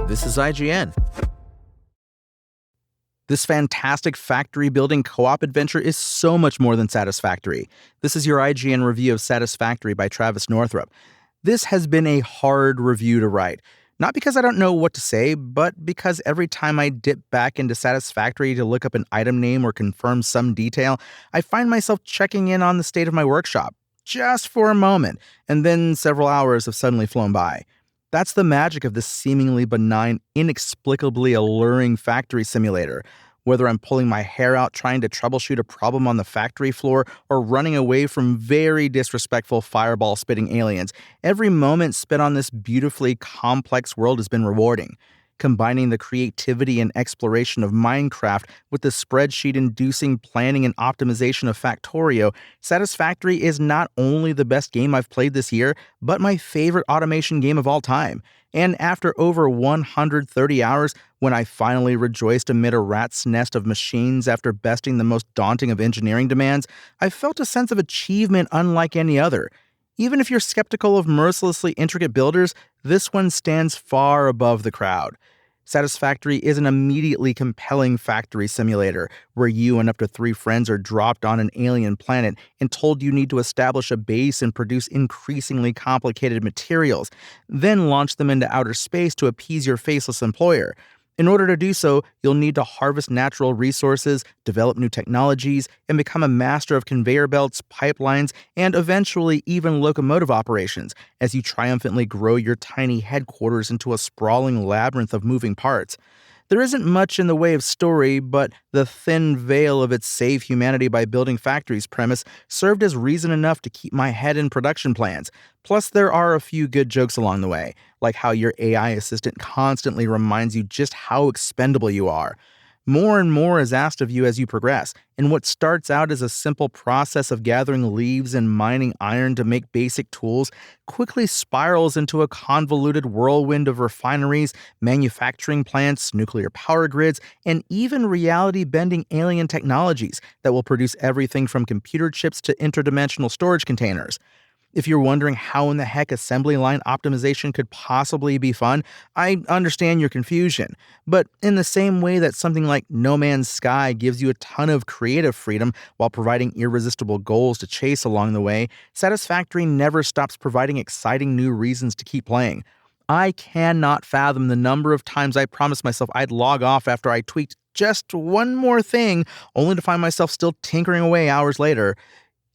This is IGN. This fantastic factory building co-op adventure is so much more than Satisfactory. This is your IGN review of Satisfactory by Travis Northrop. This has been a hard review to write. Not because I don't know what to say, but because every time I dip back into Satisfactory to look up an item name or confirm some detail, I find myself checking in on the state of my workshop, just for a moment, and then several hours have suddenly flown by. That's the magic of this seemingly benign, inexplicably alluring factory simulator. Whether I'm pulling my hair out trying to troubleshoot a problem on the factory floor or running away from very disrespectful fireball-spitting aliens, every moment spent on this beautifully complex world has been rewarding. Combining the creativity and exploration of Minecraft with the spreadsheet-inducing planning and optimization of Factorio, Satisfactory is not only the best game I've played this year, but my favorite automation game of all time. And after over 130 hours, when I finally rejoiced amid a rat's nest of machines after besting the most daunting of engineering demands, I felt a sense of achievement unlike any other. Even if you're skeptical of mercilessly intricate builders, this one stands far above the crowd. Satisfactory is an immediately compelling factory simulator, where you and up to 3 friends are dropped on an alien planet and told you need to establish a base and produce increasingly complicated materials, then launch them into outer space to appease your faceless employer. In order to do so, you'll need to harvest natural resources, develop new technologies, and become a master of conveyor belts, pipelines, and eventually even locomotive operations as you triumphantly grow your tiny headquarters into a sprawling labyrinth of moving parts. There isn't much in the way of story, but the thin veil of its save humanity by building factories premise served as reason enough to keep my head in production plans. Plus, there are a few good jokes along the way, like how your AI assistant constantly reminds you just how expendable you are. More and more is asked of you as you progress, and what starts out as a simple process of gathering leaves and mining iron to make basic tools quickly spirals into a convoluted whirlwind of refineries, manufacturing plants, nuclear power grids, and even reality-bending alien technologies that will produce everything from computer chips to interdimensional storage containers. If you're wondering how in the heck assembly line optimization could possibly be fun, I understand your confusion. But in the same way that something like No Man's Sky gives you a ton of creative freedom while providing irresistible goals to chase along the way, Satisfactory never stops providing exciting new reasons to keep playing. I cannot fathom the number of times I promised myself I'd log off after I tweaked just one more thing, only to find myself still tinkering away hours later.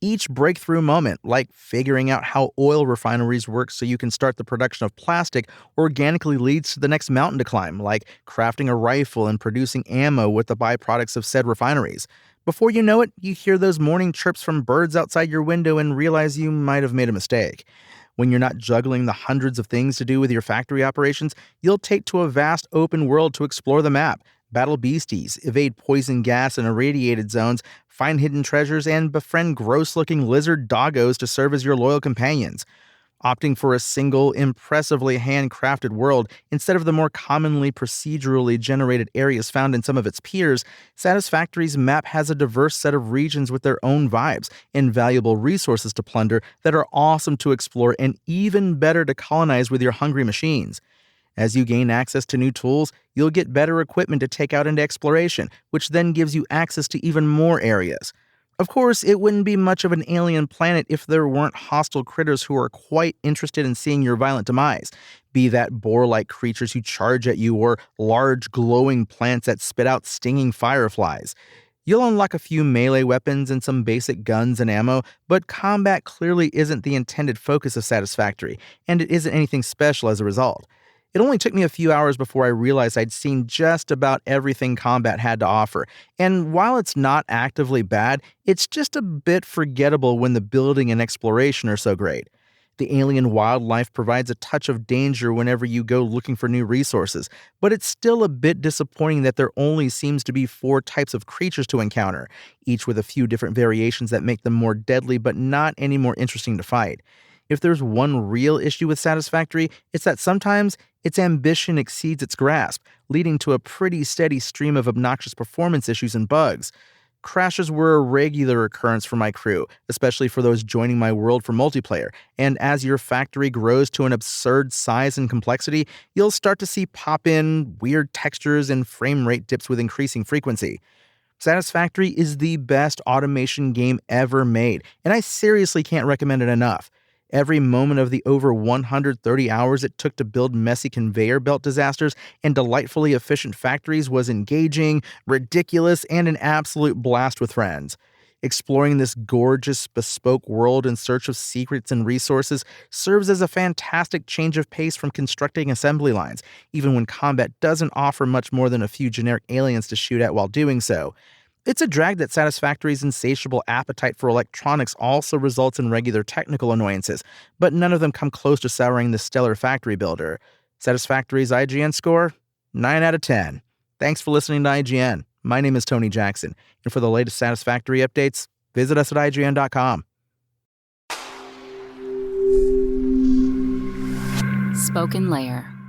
Each breakthrough moment, like figuring out how oil refineries work so you can start the production of plastic, organically leads to the next mountain to climb, like crafting a rifle and producing ammo with the byproducts of said refineries. Before you know it, you hear those morning chirps from birds outside your window and realize you might have made a mistake. When you're not juggling the hundreds of things to do with your factory operations, you'll take to a vast open world to explore the map, battle beasties, evade poison gas and irradiated zones, find hidden treasures, and befriend gross-looking lizard doggos to serve as your loyal companions. Opting for a single, impressively handcrafted world instead of the more commonly procedurally generated areas found in some of its peers, Satisfactory's map has a diverse set of regions with their own vibes, invaluable resources to plunder that are awesome to explore and even better to colonize with your hungry machines. As you gain access to new tools, you'll get better equipment to take out into exploration, which then gives you access to even more areas. Of course, it wouldn't be much of an alien planet if there weren't hostile critters who are quite interested in seeing your violent demise, be that boar-like creatures who charge at you or large glowing plants that spit out stinging fireflies. You'll unlock a few melee weapons and some basic guns and ammo, but combat clearly isn't the intended focus of Satisfactory, and it isn't anything special as a result. It only took me a few hours before I realized I'd seen just about everything combat had to offer, and while it's not actively bad, it's just a bit forgettable when the building and exploration are so great. The alien wildlife provides a touch of danger whenever you go looking for new resources, but it's still a bit disappointing that there only seems to be 4 types of creatures to encounter, each with a few different variations that make them more deadly but not any more interesting to fight. If there's one real issue with Satisfactory, it's that sometimes its ambition exceeds its grasp, leading to a pretty steady stream of obnoxious performance issues and bugs. Crashes were a regular occurrence for my crew, especially for those joining my world for multiplayer, and as your factory grows to an absurd size and complexity, you'll start to see pop-in, weird textures, and frame rate dips with increasing frequency. Satisfactory is the best automation game ever made, and I seriously can't recommend it enough. Every moment of the over 130 hours it took to build messy conveyor belt disasters and delightfully efficient factories was engaging, ridiculous, and an absolute blast with friends. Exploring this gorgeous, bespoke world in search of secrets and resources serves as a fantastic change of pace from constructing assembly lines, even when combat doesn't offer much more than a few generic aliens to shoot at while doing so. It's a drag that Satisfactory's insatiable appetite for electronics also results in regular technical annoyances, but none of them come close to souring the stellar factory builder. Satisfactory's IGN score? 9 out of 10. Thanks for listening to IGN. My name is Tony Jackson, and for the latest Satisfactory updates, visit us at IGN.com. Spoken Layer.